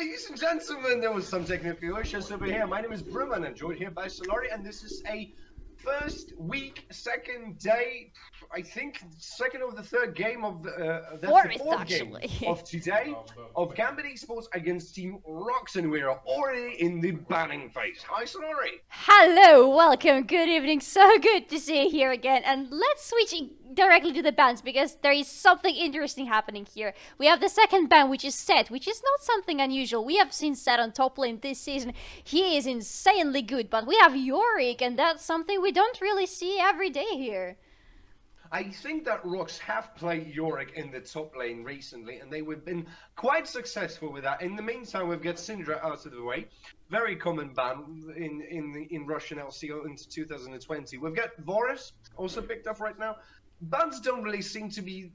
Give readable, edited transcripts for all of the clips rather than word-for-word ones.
ladies and gentlemen, there was some technical issues over here. My name is Brilmann, and joined here by Solari, and this is a first week, second day, I think second or the third game of that's the fourth game of today of Gambit Esports against Team ROX, and we are already in the banning phase. Hi, Solari. Hello, welcome, good evening, so good to see you here again, and let's switch directly to the bans because there is something interesting happening here. We have the second ban, which is Set, which is not something unusual. We have seen Set on top lane this season. He is insanely good, but we have Yorick, and that's something we don't really see every day here. I think that ROX have played Yorick in the top lane recently, and they've been quite successful with that. In the meantime, we've got Syndra out of the way. Very common ban in Russian LCO into 2020. We've got Varus also picked up right now. Bans don't really seem to be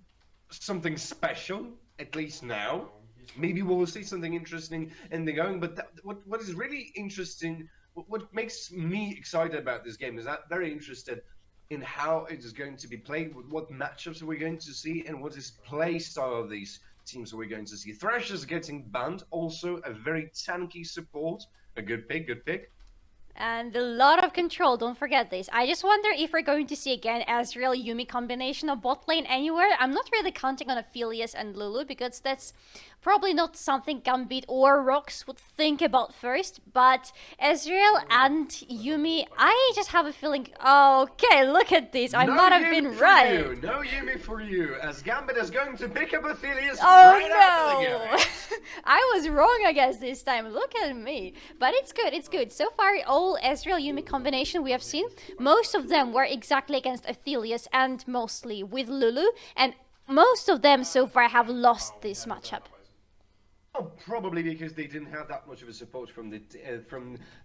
something special, at least now. Maybe we'll see something interesting in the going, but what is really interesting, what makes me excited about this game is that very interested in how it is going to be played, what matchups are we going to see, and what is play style of these teams are we going to see. Thresh is getting banned, also a very tanky support, a good pick, good pick. And a lot of control, don't forget this. I just wonder if we're going to see again Ezreal Yuumi combination of bot lane anywhere. I'm not really counting on Aphelios and Lulu because that's probably not something Gambit or ROX would think about first, but Ezreal and Yuumi, I just have a feeling, okay, look at this, I might have been right. No Yuumi for you, as Gambit is going to pick up Aphelios right after the game. I was wrong, I guess, this time, look at me. But it's good, it's good. So far, all Ezreal Yuumi combination we have seen, most of them were exactly against Aphelios and mostly with Lulu, and most of them so far have lost this matchup. Oh, probably because they didn't have that much of a support from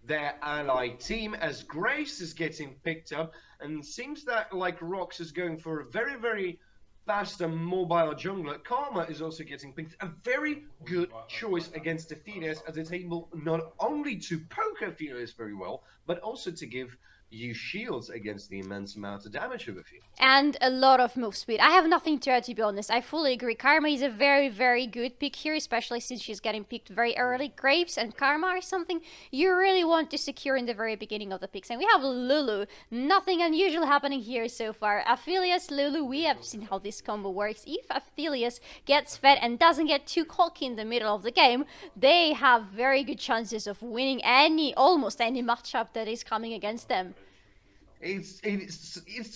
their ally team, as Grace is getting picked up, and seems that like ROX is going for a very, very fast and mobile jungler. Karma is also getting picked. A very good choice against Aphelios, as it's able not only to poke Aphelios very well, but also to give you shields against the immense amount of damage of Aphelios. And a lot of move speed. I have nothing to add, to be honest. I fully agree. Karma is a very, very good pick here, especially since she's getting picked very early. Graves and Karma are something you really want to secure in the very beginning of the picks. And we have Lulu. Nothing unusual happening here so far. Aphelios, Lulu, we have seen how this combo works. If Aphelios gets fed and doesn't get too cocky in the middle of the game, they have very good chances of winning almost any matchup that is coming against them. It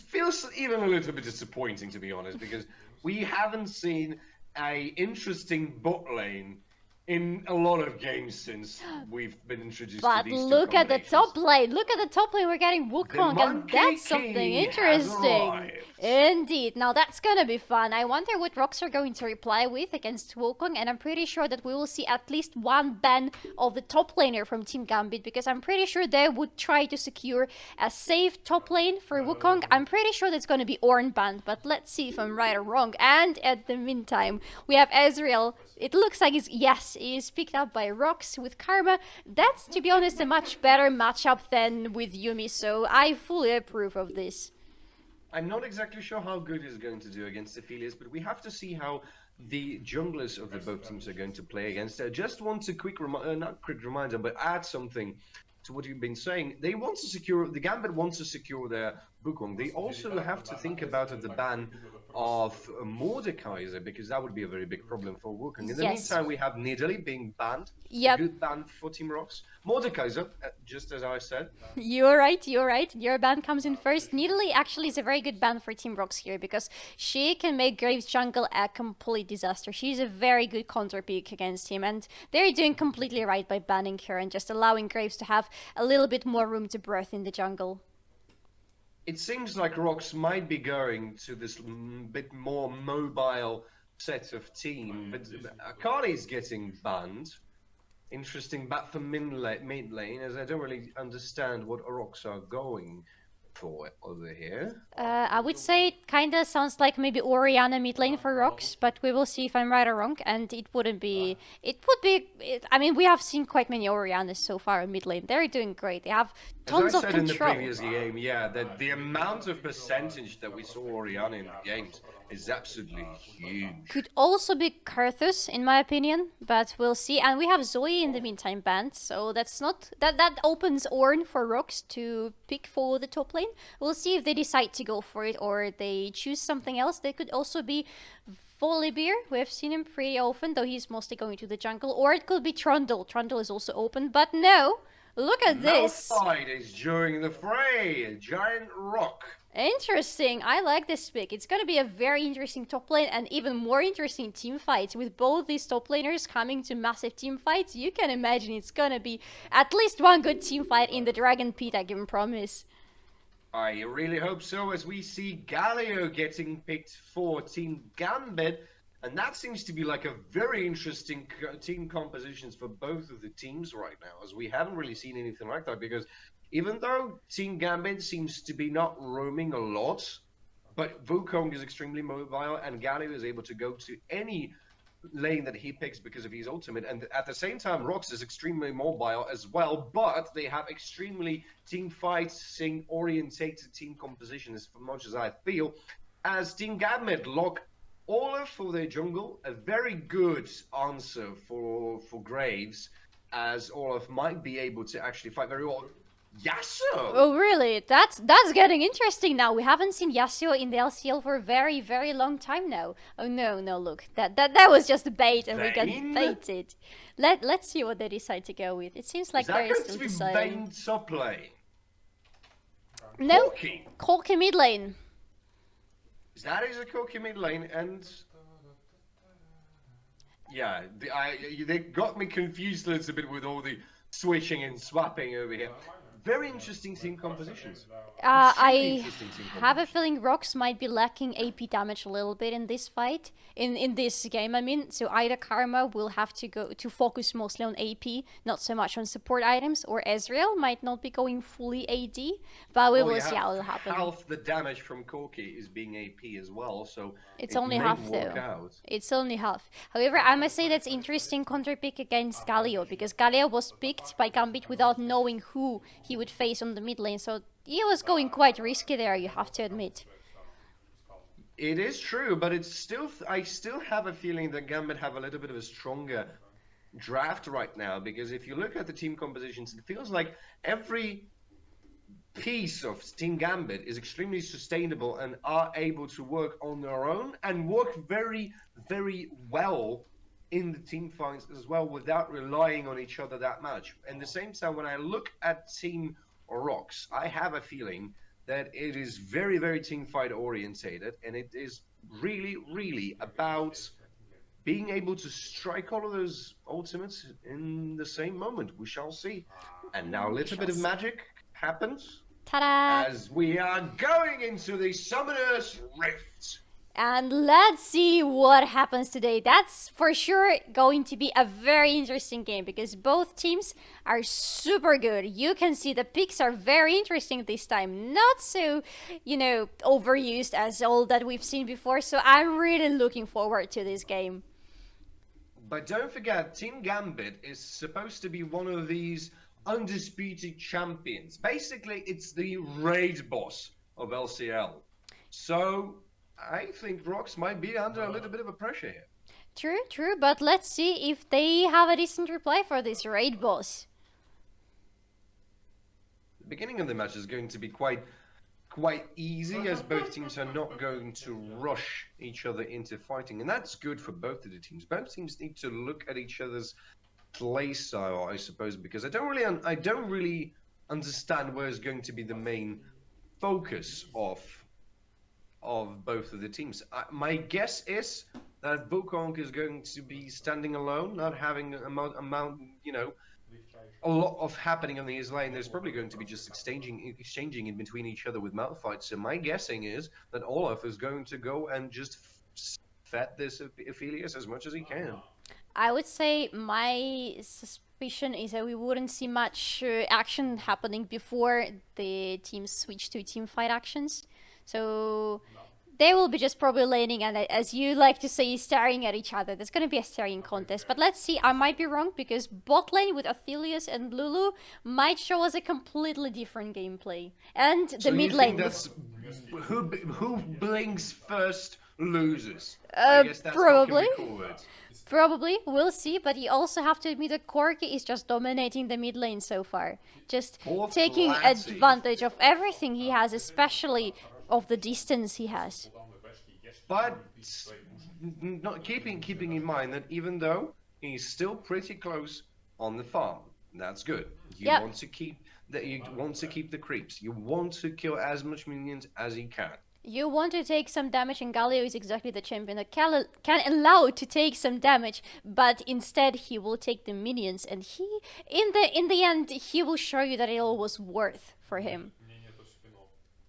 feels even a little bit disappointing, to be honest, because we haven't seen a interesting bot lane in a lot of games since we've been introduced to these two look at the top lane. Look at the top lane. We're getting Wukong, and that's something interesting. Indeed. Now that's gonna be fun. I wonder what ROX are going to reply with against Wukong, and I'm pretty sure that we will see at least one ban of the top laner from Team Gambit, because I'm pretty sure they would try to secure a safe top lane for Wukong. I'm pretty sure that's gonna be Ornn banned, but let's see if I'm right or wrong. And at the meantime, we have Ezreal. It looks like is picked up by ROX with Karma. That's, to be honest, a much better matchup than with Yuumi, so I fully approve of this. I'm not exactly sure how good he's going to do against Aphelios, but we have to see how the junglers of the both teams are going to play against. I just want to not quick reminder, but add something to what you've been saying. They want to secure, the Gambit wants to secure their Wukong. They also have to think about the ban of Mordekaiser, because that would be a very big problem for Wukong. In the meantime, we have Nidalee being banned. Yep. Good ban for Team ROX. Mordekaiser, just as I said. You're right. Your ban comes in first. Nidalee actually is a very good ban for Team ROX here, because she can make Graves jungle a complete disaster. She's a very good counter pick against him, and they're doing completely right by banning her and just allowing Graves to have a little bit more room to breathe in the jungle. It seems like ROX might be going to this bit more mobile set of team, but Akali's getting banned. Interesting bat for mid lane, as I don't really understand what ROX are going for over here. I would say it kind of sounds like maybe Orianna mid lane for ROX, but we will see if I'm right or wrong. And it wouldn't be. It would be. I mean, we have seen quite many Oriannas so far in mid lane. They're doing great. They have tons of control. As I said in the previous game, yeah, that the amount of percentage that we saw Orianna in the games is absolutely huge. Could also be Karthus, in my opinion, but we'll see. And we have Zoe in the meantime banned, so that's not that opens Ornn for ROX to pick for the top lane. We'll see if they decide to go for it or they choose something else. They could also be Volibear. We've seen him pretty often, though he's mostly going to the jungle. Or it could be Trundle. Trundle is also open, but no. Look at this. Malphite is joining the fray. A giant rock. Interesting. I like this pick. It's going to be a very interesting top lane and even more interesting team fights. With both these top laners coming to massive team fights, you can imagine it's going to be at least one good team fight in the Dragon Pit, I can promise. I really hope so, as we see Galio getting picked for Team Gambit. And that seems to be like a very interesting team compositions for both of the teams right now, as we haven't really seen anything like that, because even though Team Gambit seems to be not roaming a lot, but Wukong is extremely mobile and Galio is able to go to any lane that he picks because of his ultimate, and at the same time ROX is extremely mobile as well, but they have extremely team fighting orientated team composition, as much as I feel, as Team Gambit lock Olaf for their jungle, a very good answer for Graves, as Olaf might be able to actually fight very well. Yasuo! Oh really? That's getting interesting now. We haven't seen Yasuo in the LCL for a very, very long time now. Oh no, look. That was just a bait and we got baited. Let's see what they decide to go with. It seems like they're still deciding. Vayne top lane? No. Corki. Corki mid lane. That is a Corki mid lane, and yeah, they got me confused a little bit with all the switching and swapping over here. Very interesting team compositions. I have a feeling ROX might be lacking AP damage a little bit in this fight, in this game. I mean, so either Karma will have to go to focus mostly on AP, not so much on support items, or Ezreal might not be going fully AD. But we will see how it will happen. Half the damage from Corki is being AP as well, so it's only half though. It's only half. However, I must say that's interesting counter pick against Galio, because Galio was picked by Gambit without knowing who he would face on the mid lane, so he was going quite risky there, you have to admit. It is true, but it's still, I still have a feeling that Gambit have a little bit of a stronger draft right now, because if you look at the team compositions, it feels like every piece of Team Gambit is extremely sustainable and are able to work on their own and work very, very well in the team fights as well, without relying on each other that much. And the same time, when I look at Team ROX, I have a feeling that it is very, very team fight orientated, and it is really, really about being able to strike all of those ultimates in the same moment. We shall see. And now a little bit of magic happens. Ta-da! As we are going into the Summoner's Rift. And let's see what happens today. That's for sure going to be a very interesting game, because both teams are super good. You can see the picks are very interesting this time. Not so, overused as all that we've seen before. So I'm really looking forward to this game. But don't forget, Team Gambit is supposed to be one of these undisputed champions. Basically, it's the raid boss of LCL. So I think ROX might be under a little bit of a pressure here. True, but let's see if they have a decent reply for this raid boss. The beginning of the match is going to be quite easy, as both teams are not going to rush each other into fighting, and that's good for both of the teams. Both teams need to look at each other's play style, I suppose, because I don't really understand where is going to be the main focus of both of the teams. My guess is that Wukong is going to be standing alone, not having a lot of happening on his lane. There's probably going to be just exchanging in between each other with Malphite. So my guessing is that Olaf is going to go and just fat this Aphelios as much as he can. I would say my suspicion is that we wouldn't see much action happening before the teams switch to team fight actions. So they will be just probably laning and, as you like to say, staring at each other. There's going to be a staring contest. But let's see, I might be wrong, because bot lane with Aphelios and Lulu might show us a completely different gameplay. And the mid lane. That's who blinks first loses. I guess that's how can Probably. we call it. Probably, we'll see, but you also have to admit that Corki is just dominating the mid lane so far. Just Poor taking Flatty. advantage of everything he has, especially of the distance he has. But not keeping in mind that even though he's still pretty close on the farm, that's good. You Yep. want to keep the creeps. You want to kill as much minions as you can. You want to take some damage, and Galio is exactly the champion that can allow to take some damage, but instead he will take the minions, and in the end, he will show you that it all was worth for him.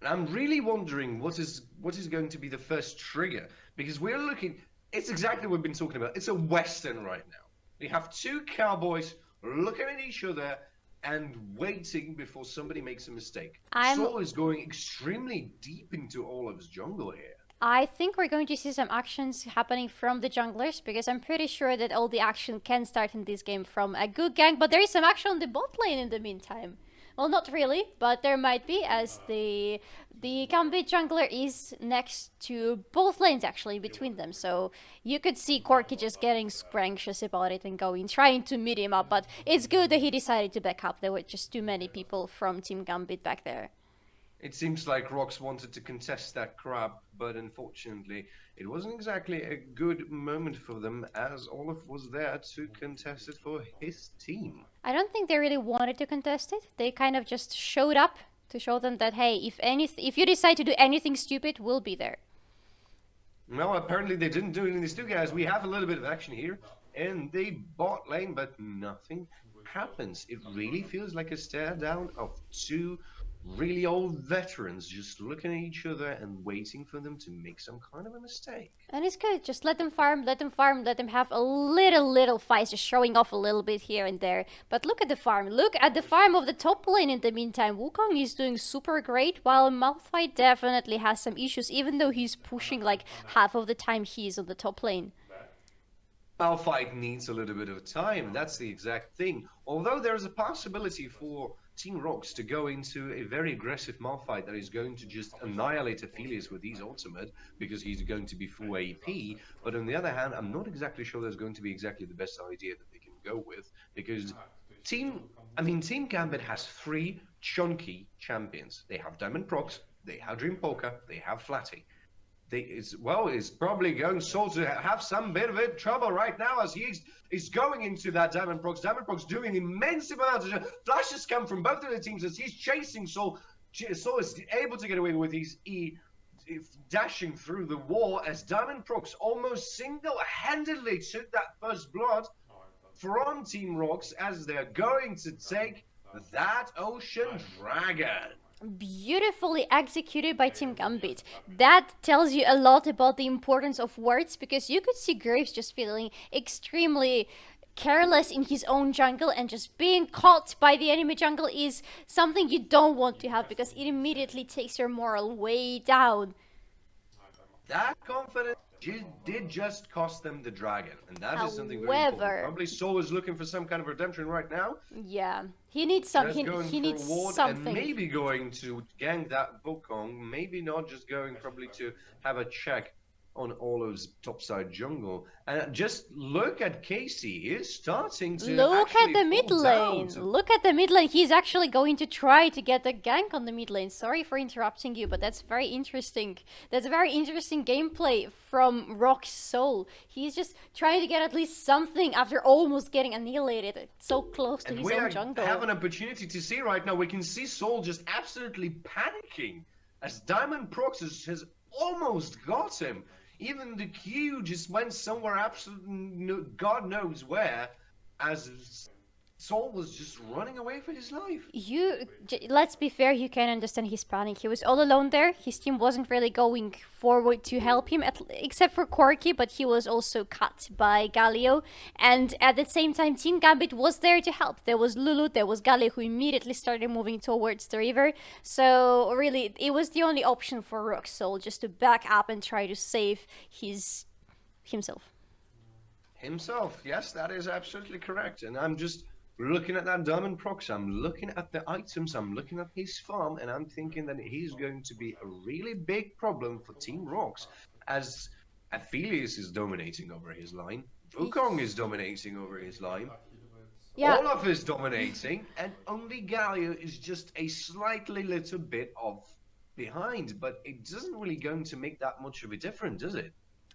I'm really wondering what is going to be the first trigger, because we're looking. It's exactly what we've been talking about. It's a Western right now. We have two cowboys looking at each other and waiting before somebody makes a mistake. Sol is going extremely deep into all of his jungle here. I think we're going to see some actions happening from the junglers, because I'm pretty sure that all the action can start in this game from a good gank, but there is some action on the bot lane in the meantime. Well, not really, but there might be, as the Gambit jungler is next to both lanes, actually, between them. So you could see Corki just getting super anxious about it and trying to meet him up. But it's good that he decided to back up. There were just too many people from Team Gambit back there. It seems like ROX wanted to contest that crab, but unfortunately, it wasn't exactly a good moment for them, as Olaf was there to contest it for his team. I don't think they really wanted to contest it. They kind of just showed up to show them that, hey, if you decide to do anything stupid, we'll be there. No, apparently they didn't do anything stupid, guys. We have a little bit of action here in the bot lane, but nothing happens. It really feels like a stare down of two really old veterans just looking at each other and waiting for them to make some kind of a mistake. And it's good. Just let them farm, let them have a little fight, just showing off a little bit here and there. But look at the farm. Look at the farm of the top lane in the meantime. Wukong is doing super great, while Malphite definitely has some issues, even though he's pushing like half of the time he's on the top lane. Malphite needs a little bit of time. That's the exact thing. Although there is a possibility for Team ROX to go into a very aggressive Malphite that is going to just annihilate Aphelios with his ultimate, because he's going to be full AP. But on the other hand, I'm not exactly sure that's going to be exactly the best idea that they can go with, because Team Gambit has three chunky champions. They have Diamond Prox, they have Dream Polka, they have Flatty. It's probably going to have some bit of trouble right now, as he's going into that Diamond Prox. Diamond Prox doing immense amounts of flashes come from both of the teams as he's chasing Sol. Sol is able to get away with his E, dashing through the wall, as Diamond Prox almost single-handedly took that first blood from Team ROX as they're going to take that Ocean Dragon. Beautifully executed by Team Gambit. That tells you a lot about the importance of words, because you could see Graves just feeling extremely careless in his own jungle, and just being caught by the enemy jungle is something you don't want to have, because it immediately takes your morale way down. That confidence did just cost them the dragon, and that is something very important. Probably Sol is looking for some kind of redemption right now. Yeah, he needs something. He needs something. And maybe going to gank that Wukong. Maybe not just going probably to have a check on Olaf's topside jungle. And just look at Casey. He's starting to look at the mid lane. Look at the mid lane. He's actually going to try to get a gank on the mid lane. Sorry for interrupting you, but that's very interesting. That's a very interesting gameplay from ROX Sol. He's just trying to get at least something after almost getting annihilated so close to his own jungle. We have an opportunity to see right now. We can see Sol just absolutely panicking as Diamond Prox has almost got him. Even the Q just went somewhere absolutely God knows where, as Sol was just running away for his life. Let's be fair, you can understand his panic. He was all alone there. His team wasn't really going forward to help him, except for Corki, but he was also cut by Galio. And at the same time, Team Gambit was there to help. There was Lulu, there was Galio, who immediately started moving towards the river. So really, it was the only option for ROX Sol, just to back up and try to save himself. Himself, yes, that is absolutely correct. And I'm just looking at that Diamond Prox, I'm looking at the items, I'm looking at his farm, and I'm thinking that he's going to be a really big problem for Team ROX, as Aphelios is dominating over his line. Wukong is dominating over his line. Yeah. Olaf is dominating, and only Galio is just a slightly little bit off behind, but it doesn't really going to make that much of a difference, does it?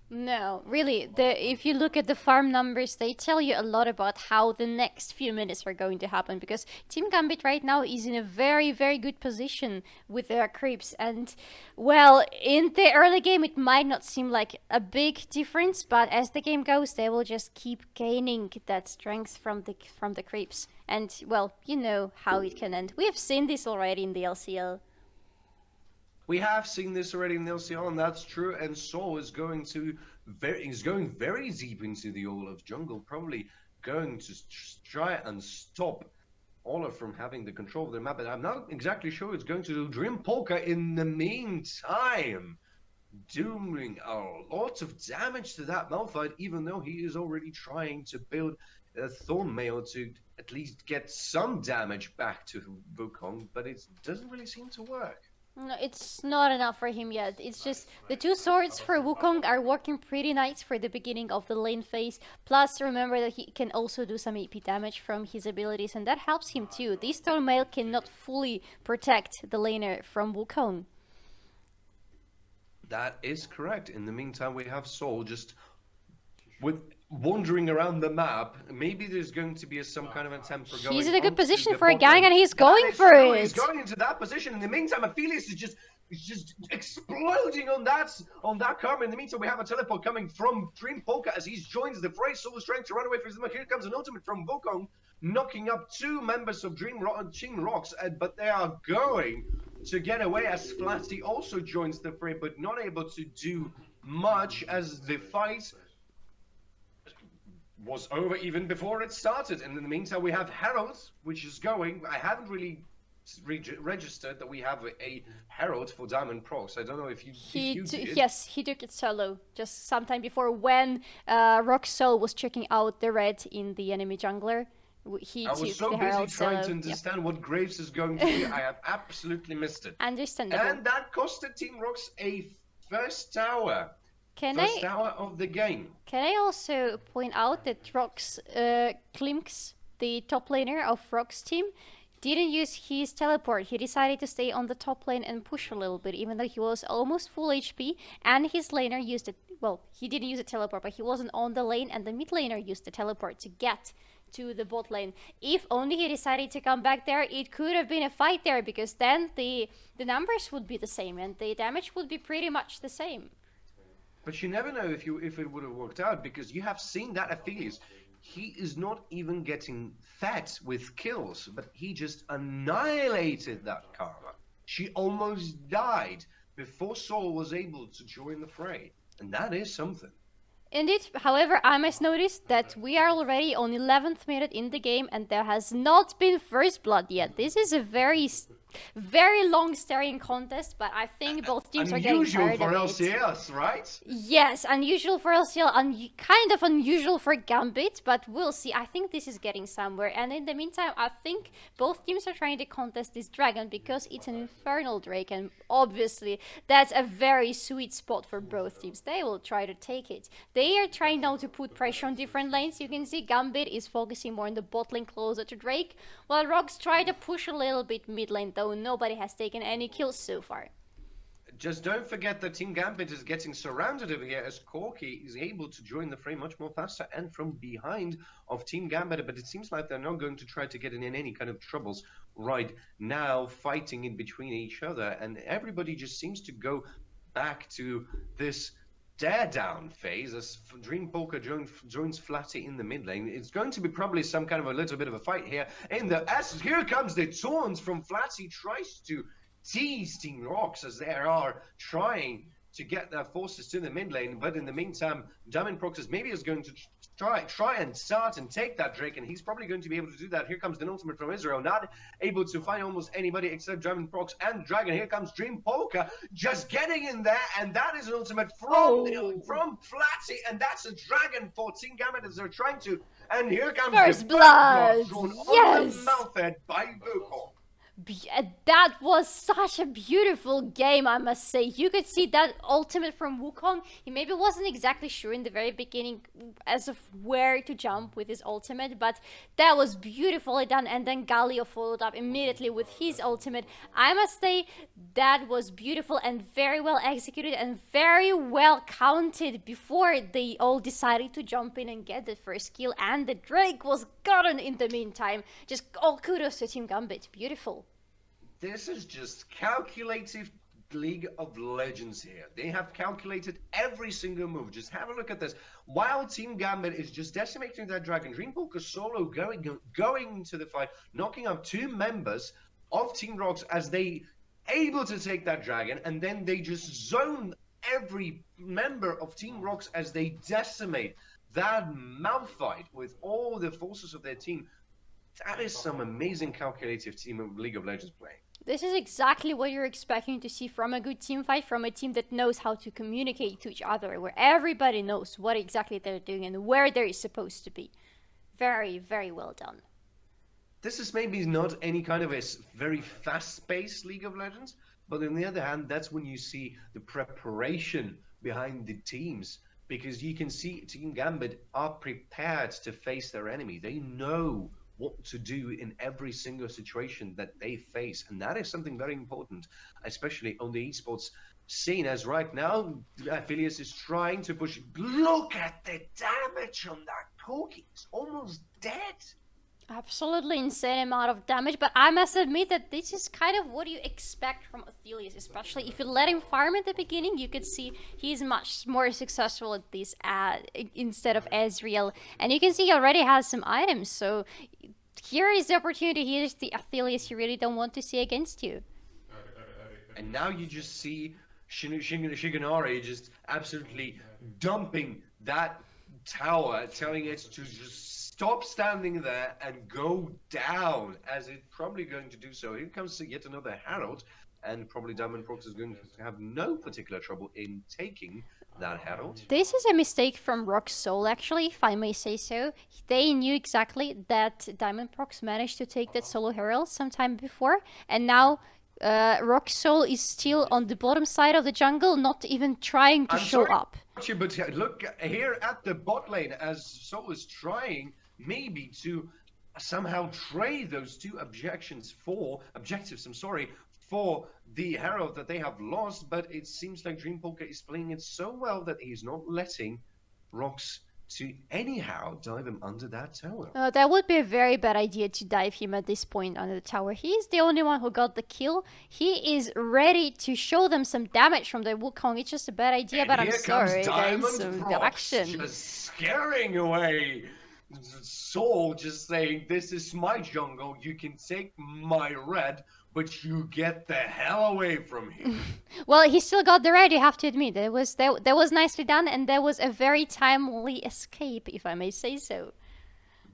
No, really, if you look at the farm numbers, they tell you a lot about how the next few minutes are going to happen, because Team Gambit right now is in a very, very good position with their creeps. And, well, in the early game, it might not seem like a big difference, but as the game goes, they will just keep gaining that strength from the creeps. And, well, you know how it can end. We have seen this already in the LCL. We have seen this already in the LCL, and that's true. And Sol is going very deep into the Olaf jungle, probably going to try and stop Olaf from having the control of the map. But I'm not exactly sure it's going to do. Dream Polka in the meantime, doing a lot of damage to that Malphite, even though he is already trying to build a Thornmail to at least get some damage back to Wukong, but it doesn't really seem to work. No, it's not enough for him yet. It's just the two swords for Wukong are working pretty nice for the beginning of the lane phase. Plus, remember that he can also do some AP damage from his abilities, and that helps him too. This Thornmail cannot fully protect the laner from Wukong. That is correct. In the meantime, we have Sol just wandering around the map. Maybe there's going to be some kind of attempt for going. He's in a good position the for a bot gang, lane. and he's going for it. He's going into that position. In the meantime, Aphelios is just exploding on that karma. In the meantime, we have a teleport coming from Dream Polka as he joins the fray. Sol is trying to run away from his mark. Here comes an ultimate from Wukong, knocking up two members of Team ROX, but they are going to get away as Flatty also joins the fray, but not able to do much as the fight was over even before it started. And in the meantime, we have Herald, which is going. I haven't really registered that we have a Herald for Diamond Prox. I don't know if you did. Yes, he took it solo just sometime before when ROX Soul was checking out the red in the enemy jungler. I was so busy trying to understand what Graves is going to do. I have absolutely missed it. Understandable. And that costed Team ROX a first tower. First tower of the game. Can I also point out that ROX Klimks, the top laner of ROX team, didn't use his teleport. He decided to stay on the top lane and push a little bit, even though he was almost full HP, and his laner used it. Well, he didn't use a teleport, but he wasn't on the lane, and the mid laner used the teleport to get to the bot lane. If only he decided to come back there, it could have been a fight there, because then the numbers would be the same and the damage would be pretty much the same. But you never know if it would have worked out, because you have seen that Aphelios. He is not even getting fed with kills, but he just annihilated that karma. She almost died before Sol was able to join the fray, and that is something. Indeed, however, I must notice that we are already on 11th minute in the game and there has not been first blood yet. This is a very long staring contest, but I think both teams are getting tired of it. Unusual for LCS, right? Yes, unusual for LCL, kind of unusual for Gambit, but we'll see. I think this is getting somewhere, and in the meantime, I think both teams are trying to contest this dragon because it's an infernal drake, and obviously that's a very sweet spot for both teams. They will try to take it. They are trying now to put pressure on different lanes. You can see Gambit is focusing more on the bot lane closer to Drake, while ROX try to push a little bit mid lane, though nobody has taken any kills so far. Just don't forget that Team Gambit is getting surrounded over here as Corki is able to join the fray much more faster and from behind of Team Gambit, but it seems like they're not going to try to get in any kind of troubles right now, fighting in between each other, and everybody just seems to go back to this dare down phase as Dream Polka joins Flatty in the mid lane. It's going to be probably some kind of a little bit of a fight here as here comes the taunts from Flatty, tries to tease Team ROX as they are trying to get their forces to the mid lane, but in the meantime, Diamond Prox maybe is going to try and start and take that Drake, and he's probably going to be able to do that. Here comes the ultimate from Israel, not able to find almost anybody except Diamond Prox and Dragon. Here comes Dream Polka just getting in there, and that is an ultimate from Flatty, and that's a Dragon for Team Gambit as they're trying to, and here comes First blood. On Yes. the mouth by Wukong. That was such a beautiful game, I must say. You could see that ultimate from Wukong. He maybe wasn't exactly sure in the very beginning as of where to jump with his ultimate, but that was beautifully done. And then Galio followed up immediately with his ultimate. I must say that was beautiful and very well executed and very well counted before they all decided to jump in and get the first kill. And the Drake was gotten in the meantime. Just all kudos to Team Gambit. Beautiful. This is just calculative League of Legends here. They have calculated every single move. Just have a look at this. While Team Gambit is just decimating that dragon, Dreamwalker solo going into the fight, knocking out 2 members of Team ROX as they able to take that dragon, and then they just zone every member of Team ROX as they decimate that mouth fight with all the forces of their team. That is some amazing calculative team of League of Legends playing. This is exactly what you're expecting to see from a good team fight, from a team that knows how to communicate to each other, where everybody knows what exactly they're doing and where they're supposed to be. Very, very well done. This is maybe not any kind of a very fast-paced League of Legends, but on the other hand, that's when you see the preparation behind the teams, because you can see Team Gambit are prepared to face their enemy. They know what to do in every single situation that they face, and that is something very important, especially on the esports scene, as right now Affiliates is trying to push. Look at the damage on that Corki. It's almost dead. Absolutely insane amount of damage, but I must admit that this is kind of what you expect from Athelius, especially if you let him farm at the beginning. You could see he's much more successful at this instead of Ezreal, and you can see he already has some items, so here is the opportunity. Here's the Athelius you really don't want to see against you. And now you just see Shigenari just absolutely dumping that tower, telling it to just stop standing there and go down, as it's probably going to do so. Here comes yet another Herald, and probably Diamond Prox is going to have no particular trouble in taking that Herald. This is a mistake from ROX Soul, actually, if I may say so. They knew exactly that Diamond Prox managed to take that solo Herald sometime before, and now ROX Soul is still on the bottom side of the jungle, not even trying to show up. But look here at the bot lane, as Soul is trying maybe to somehow trade those 2 objectives, for the Herald that they have lost, but it seems like Dreamwalker is playing it so well that he's not letting ROX to anyhow dive him under that tower. That would be a very bad idea to dive him at this point under the tower. He is the only one who got the kill. He is ready to show them some damage from the Wukong. It's just a bad idea, but I'm sorry. There is some action. Just scaring away Soul, just saying, this is my jungle, you can take my red, but you get the hell away from here. Well, he still got the red, you have to admit. That was nicely done, and that was a very timely escape, if I may say so.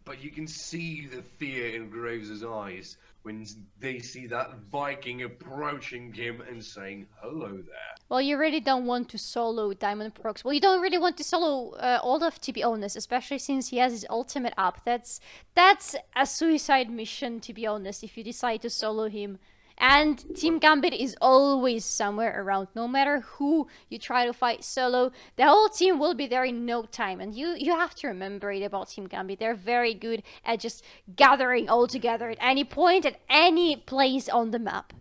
But you can see the fear in Graves' eyes when they see that Viking approaching him and saying, hello there. Well, you really don't want to solo Diamond Prox. Well, you don't really want to solo Olaf, to be honest, especially since he has his ultimate up. That's a suicide mission, to be honest, if you decide to solo him. And Team Gambit is always somewhere around. No matter who you try to fight solo, the whole team will be there in no time. And you have to remember it about Team Gambit. They're very good at just gathering all together at any point, at any place on the map.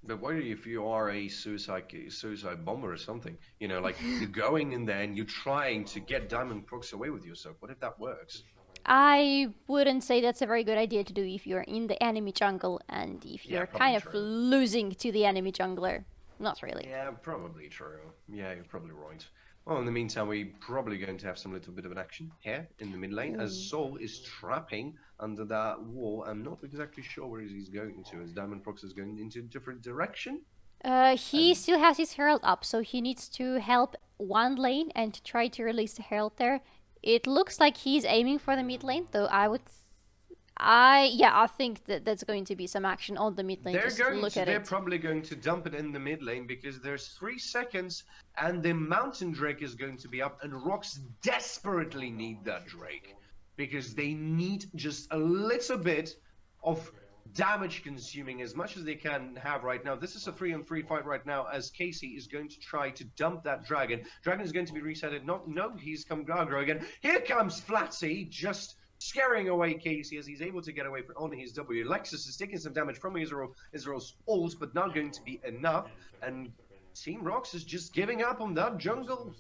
But what if you are a suicide bomber or something? You know, like you're going in there and you're trying to get Diamond Prox away with yourself. What if that works? I wouldn't say that's a very good idea to do if you're in the enemy jungle and if you're kind of losing to the enemy jungler. Not really. Yeah, probably true. Yeah, you're probably right. Well, in the meantime, we're probably going to have some little bit of an action here in the mid lane, as Soul is trapping under that wall. I'm not exactly sure where he's going to, as Diamond Prox is going into a different direction. He still has his Herald up, so he needs to help one lane and to try to release the Herald there. It looks like he's aiming for the mid lane, though I think that that's going to be some action on the mid lane. They're probably going to dump it in the mid lane because there's 3 seconds and the Mountain Drake is going to be up, and ROX desperately need that Drake because they need just a little bit of damage consuming as much as they can have right now. This is a 3-on-3 fight right now, as Casey is going to try to dump that dragon. Dragon is going to be resetted. No, he's come Gargro again. Here comes Flatsy, just scaring away Casey as he's able to get away on his W. Lexus is taking some damage from Israel's ult, but not going to be enough. And Team ROX is just giving up on that jungle,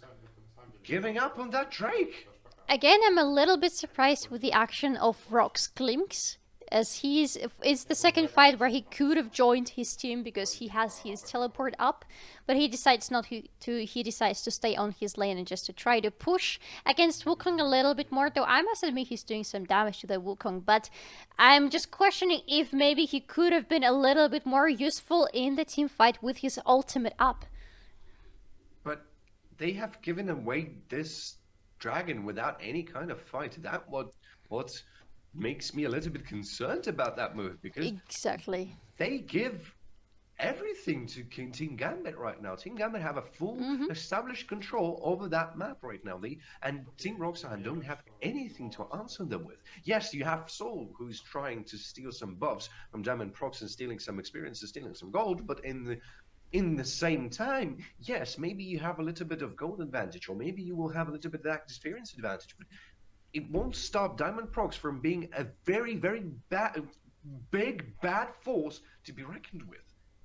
giving up on that Drake. Again, I'm a little bit surprised with the action of ROX Klinks, as it's the second fight where he could have joined his team because he has his teleport up, but he decides not to. He decides to stay on his lane and just to try to push against Wukong a little bit more. Though I must admit he's doing some damage to the Wukong, but I'm just questioning if maybe he could have been a little bit more useful in the team fight with his ultimate up. But they have given away this dragon without any kind of fight. That what makes me a little bit concerned about that move, because exactly they give everything to Team Gambit right now. Team Gambit have a full established control over that map right now. And Team Roxanne don't have anything to answer them with. Yes, you have Soul, who's trying to steal some buffs from Diamond Prox and stealing some experiences, stealing some gold, but in the same time, yes, maybe you have a little bit of gold advantage, or maybe you will have a little bit of that experience advantage, but it won't stop Diamond Prox from being a very, very big bad force to be reckoned with.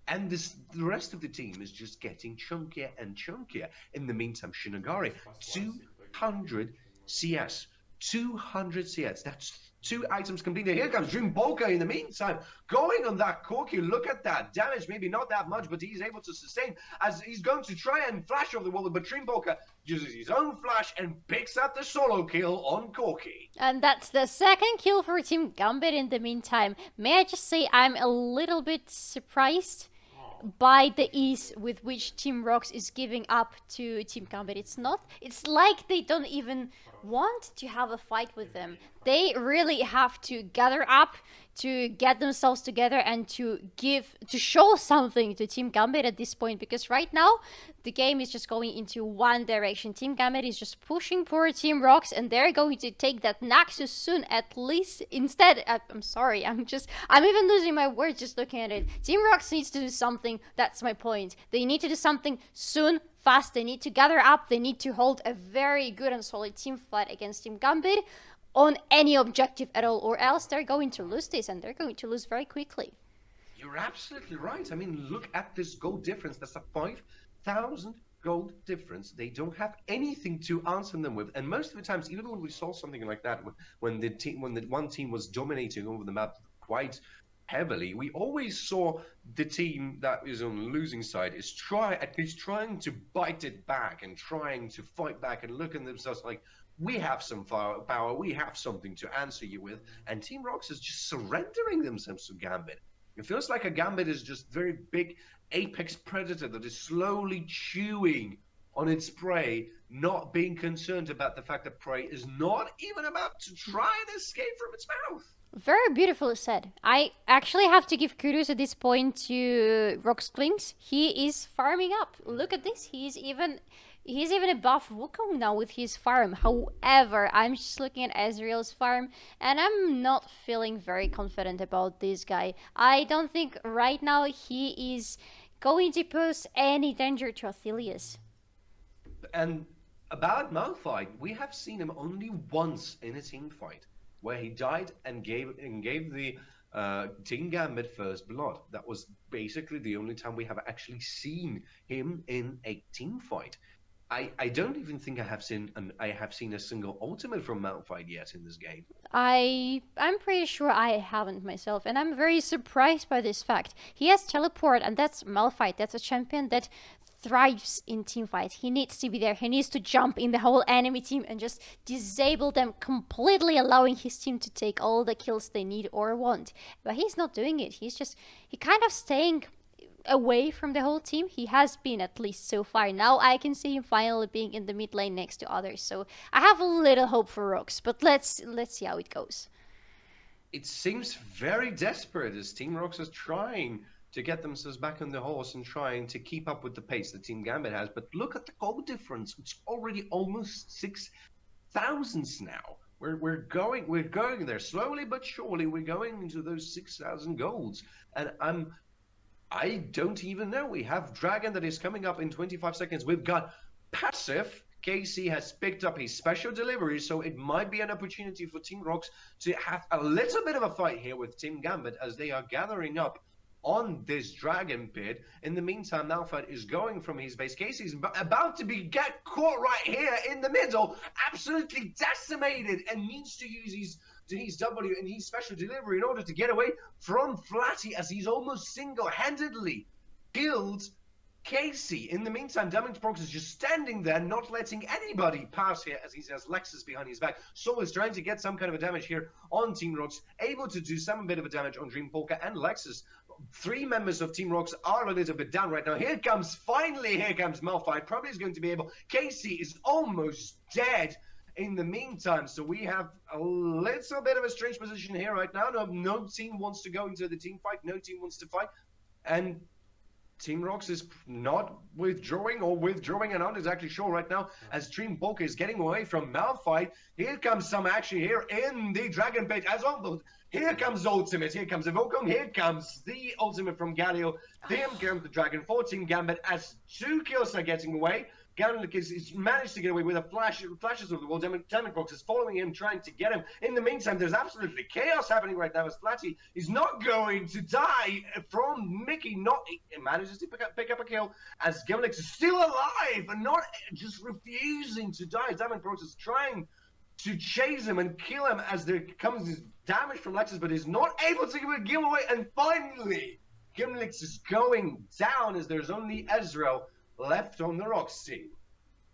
And the rest of the team is just getting chunkier and chunkier. In the meantime, Shinigami, 200 CS. 200 CS. That's 2 items completed. Here comes Dream Bolka in the meantime, going on that Corky. Look at that damage. Maybe not that much, but he's able to sustain as he's going to try and flash off the wall. But Dream Bolka uses his own flash and picks up the solo kill on Corky. And that's the second kill for Team Gambit in the meantime. May I just say I'm a little bit surprised by the ease with which Team ROX is giving up to Team Gambit. It's like they don't even want to have a fight with them. They really have to gather up to get themselves together and to show something to Team Gambit at this point, because right now the game is just going into one direction. Team Gambit is just pushing for Team ROX, and they're going to take that Naxus soon at least. Instead, I'm sorry, I'm even losing my words just looking at it. Team ROX needs to do something. That's my point. They need to do something soon, fast. They need to gather up. They need to hold a very good and solid team fight against Team Gambit on any objective at all, or else they're going to lose this, and they're going to lose very quickly. You're absolutely right. I mean, look at this gold difference. That's a 5,000 gold difference. They don't have anything to answer them with, and most of the times, even when we saw something like that, when the one team was dominating over the map quite heavily, we always saw the team that is on the losing side is at least trying to bite it back and trying to fight back and look at themselves like, we have some power, we have something to answer you with. And Team ROX is just surrendering themselves to Gambit. It feels like a Gambit is just very big apex predator that is slowly chewing on its prey, not being concerned about the fact that prey is not even about to try and escape from its mouth. Very beautifully said. I actually have to give kudos at this point to ROX Klinks. He is farming up. Look at this. He's even above Wukong now with his farm. However, I'm just looking at Ezreal's farm, and I'm not feeling very confident about this guy. I don't think right now he is going to pose any danger to Athelius. And about Malphite, we have seen him only once in a team fight, where he died and gave the Team Gambit first blood. That was basically the only time we have actually seen him in a team fight. I don't even think I have seen a single ultimate from Malphite yet in this game. I'm pretty sure I haven't myself, and I'm very surprised by this fact. He has teleport, and that's Malphite. That's a champion that thrives in team fights. He needs to be there. He needs to jump in the whole enemy team and just disable them completely, allowing his team to take all the kills they need or want. But he's not doing it. He kind of staying away from the whole team. He has been, at least so far. Now I can see him finally being in the mid lane next to others. So I have a little hope for ROX, but let's see how it goes. It seems very desperate as Team ROX is trying to get themselves back on the horse and trying to keep up with the pace that Team Gambit has. But look at the goal difference. It's already almost 6,000 now. We're going there slowly but surely. We're going into those 6,000 golds, and I don't even know. We have Dragon that is coming up in 25 seconds. We've got passive. KC has picked up his special delivery, so it might be an opportunity for Team ROX to have a little bit of a fight here with Team Gambit as they are gathering up on this Dragon pit. In the meantime, Malphite is going from his base. Casey's about to get caught right here in the middle, absolutely decimated, and needs to use his W and his special delivery in order to get away from Flatty as he's almost single-handedly killed Casey. In the meantime, Damage Prox is just standing there, not letting anybody pass here as he has Lexus behind his back. Soul is trying to get some kind of a damage here on Team ROX, able to do some bit of a damage on Dream Polka and Lexus. 3 members of Team ROX are a little bit down right now. Here comes Malphite. Probably is going to be able. Casey is almost dead in the meantime, so we have a little bit of a strange position here right now. No team wants to go into the team fight. No team wants to fight. And Team ROX is not withdrawing and not exactly sure right now as Dream Polka is getting away from Malphite. Here comes some action here in the Dragon Pit as well. Here comes Ultimate, here comes Evocom, here comes the Ultimate from Galio. Here comes the Dragon for Team Gambit as 2 kills are getting away. Gambit is managed to get away with a flashes of the wall. Democrox is following him, trying to get him. In the meantime, there's absolutely chaos happening right now as Flatty is not going to die from Mickey. He manages to pick up a kill as Gimlix is still alive and not just refusing to die. Democrox is trying to chase him and kill him as there comes this damage from Lexus, but is not able to give away. And finally, Gimlix is going down as there's only Ezreal left on the ROX team.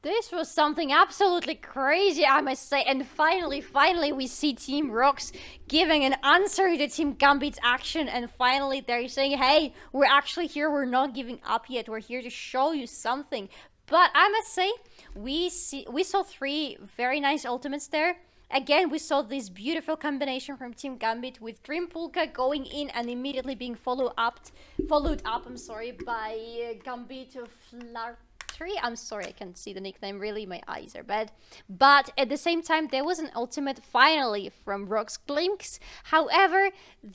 This was something absolutely crazy, I must say. And finally, we see Team ROX giving an answer to Team Gambit's action. And finally, they're saying, hey, we're actually here. We're not giving up yet. We're here to show you something. But I must say, we saw 3 very nice ultimates there. Again, we saw this beautiful combination from Team Gambit with Dream Polka going in and immediately being followed up, by Gambit Flattery. I'm sorry, I can't see the nickname, really, my eyes are bad. But at the same time, there was an ultimate finally from ROX Glinks. However,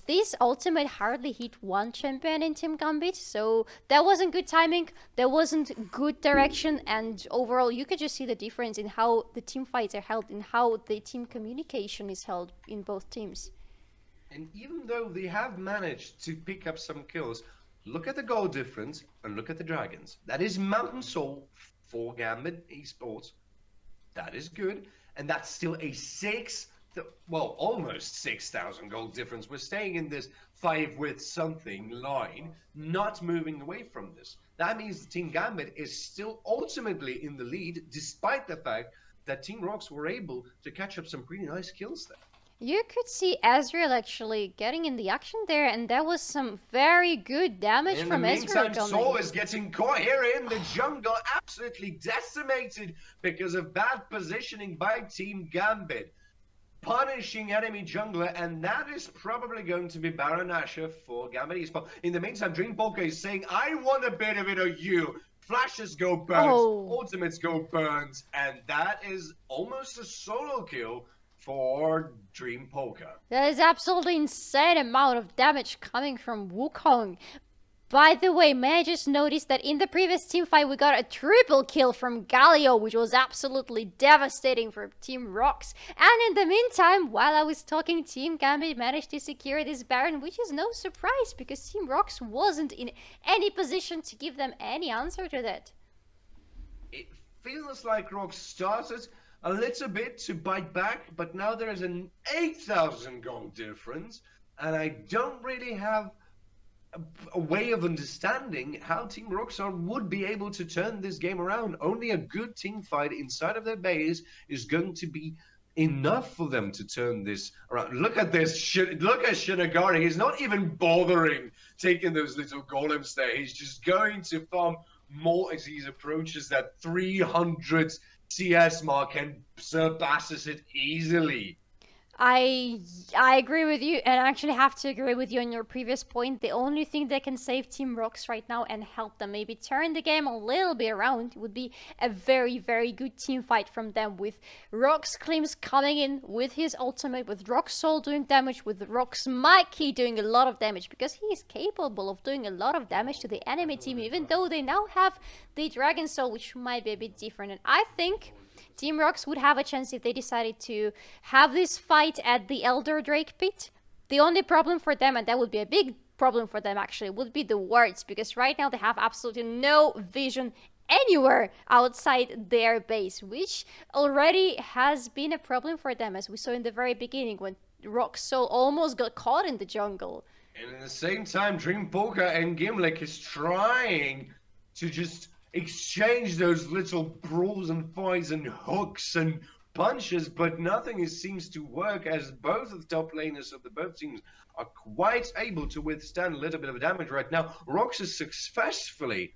this ultimate hardly hit one champion in Team Gambit, so that wasn't good timing, there wasn't good direction, and overall you could just see the difference in how the team fights are held, in how the team communication is held in both teams. And even though they have managed to pick up some kills, look at the goal difference and look at the Dragons. That is Mountain Soul for Gambit Esports. That is good. And that's still a almost 6,000 goal difference. We're staying in this 5 with something line, not moving away from this. That means the Team Gambit is still ultimately in the lead, despite the fact that Team ROX were able to catch up some pretty nice kills there. You could see Ezreal actually getting in the action there, and that was some very good damage from Ezreal. In the meantime, Soul is getting caught here in the jungle, absolutely decimated because of bad positioning by Team Gambit. Punishing enemy jungler, and that is probably going to be Baron Nashor for Gambit Esports. In the meantime, Dream Polka is saying, I want a bit of it of you. Flashes go burns, ultimates go burns, and that is almost a solo kill for Dream Polka. That is absolutely insane amount of damage coming from Wukong. By the way, may I just notice that in the previous team fight we got a triple kill from Galio, which was absolutely devastating for Team ROX. And in the meantime, while I was talking, Team Gambit managed to secure this Baron, which is no surprise because Team ROX wasn't in any position to give them any answer to that. It feels like ROX started a little bit to bite back, but now there is an 8,000 goal difference, and I don't really have a way of understanding how Team ROX would be able to turn this game around. Only a good team fight inside of their base is going to be enough for them to turn this around. Look at this. Look at Shinigami. He's not even bothering taking those little golems there. He's just going to farm more as he approaches that 300 CS mark and surpasses it easily. I agree with you, and I actually have to agree with you on your previous point. The only thing that can save Team ROX right now and help them maybe turn the game a little bit around would be a very, very good team fight from them, with ROX Klims coming in with his ultimate, with ROX Soul doing damage, with ROX Mikey doing a lot of damage, because he is capable of doing a lot of damage to the enemy team, even though they now have the Dragon Soul, which might be a bit different. And I think Team ROX would have a chance if they decided to have this fight at the Elder Drake pit. The only problem for them, and that would be a big problem for them actually, would be the wards, because right now they have absolutely no vision anywhere outside their base, which already has been a problem for them, as we saw in the very beginning when ROX Soul almost got caught in the jungle. And at the same time, Dream Poker and Gimlick is trying to just exchange those little brawls and fights and hooks and punches, but nothing seems to work, as both of the top laners of the both teams are quite able to withstand a little bit of damage right now. ROX is successfully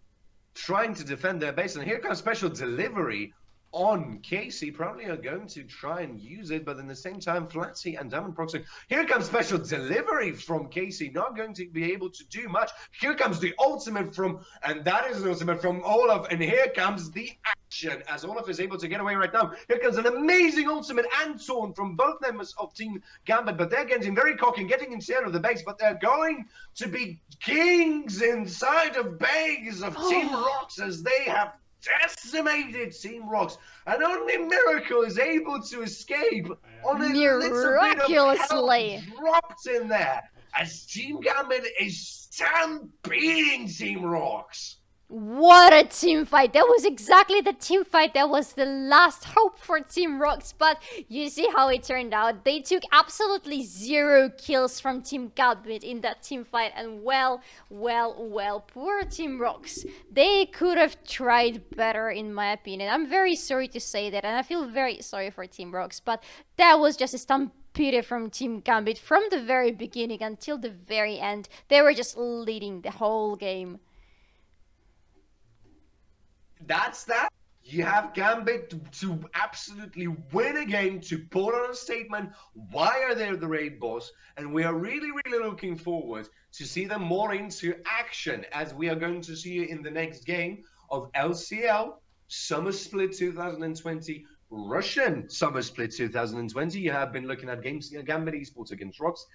trying to defend their base, and here comes special delivery on Casey. Probably are going to try and use it, but in the same time, Flatsy and Diamond Proxy. Here comes special delivery from Casey, not going to be able to do much. Here comes the ultimate from, and that is an ultimate from Olaf, and here comes the action as Olaf is able to get away right now. Here comes an amazing ultimate and Taunt from both members of Team Gambit, but they're getting very cocky and getting inside of the base, but they're going to be kings inside of base of Team ROX, as they have decimated Team ROX, and only Miracle is able to escape on a Miraculously little bit of health dropped in there, as Team Gambit is stampeding Team ROX. What a team fight! That was exactly the team fight that was the last hope for Team ROX, but you see how it turned out. They took absolutely 0 kills from Team Gambit in that team fight, and well, poor Team ROX. They could have tried better, in my opinion. I'm very sorry to say that, and I feel very sorry for Team ROX, but that was just a stampede from Team Gambit from the very beginning until the very end. They were just leading the whole game. That's that. You have Gambit to absolutely win a game, to put on a statement. Why are they the raid boss? And we are really looking forward to see them more into action, as we are going to see in the next game of LCL Summer Split 2020, Russian Summer Split 2020. You have been looking at games Gambit Esports against ROX.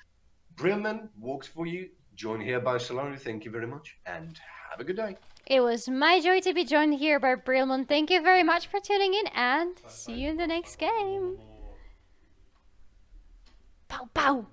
Brilmann walks for you. Joined here by Solari. Thank you very much, and have a good day. It was my joy to be joined here by Brilmann. Thank you very much for tuning in, and see you in the next game. Pow pow!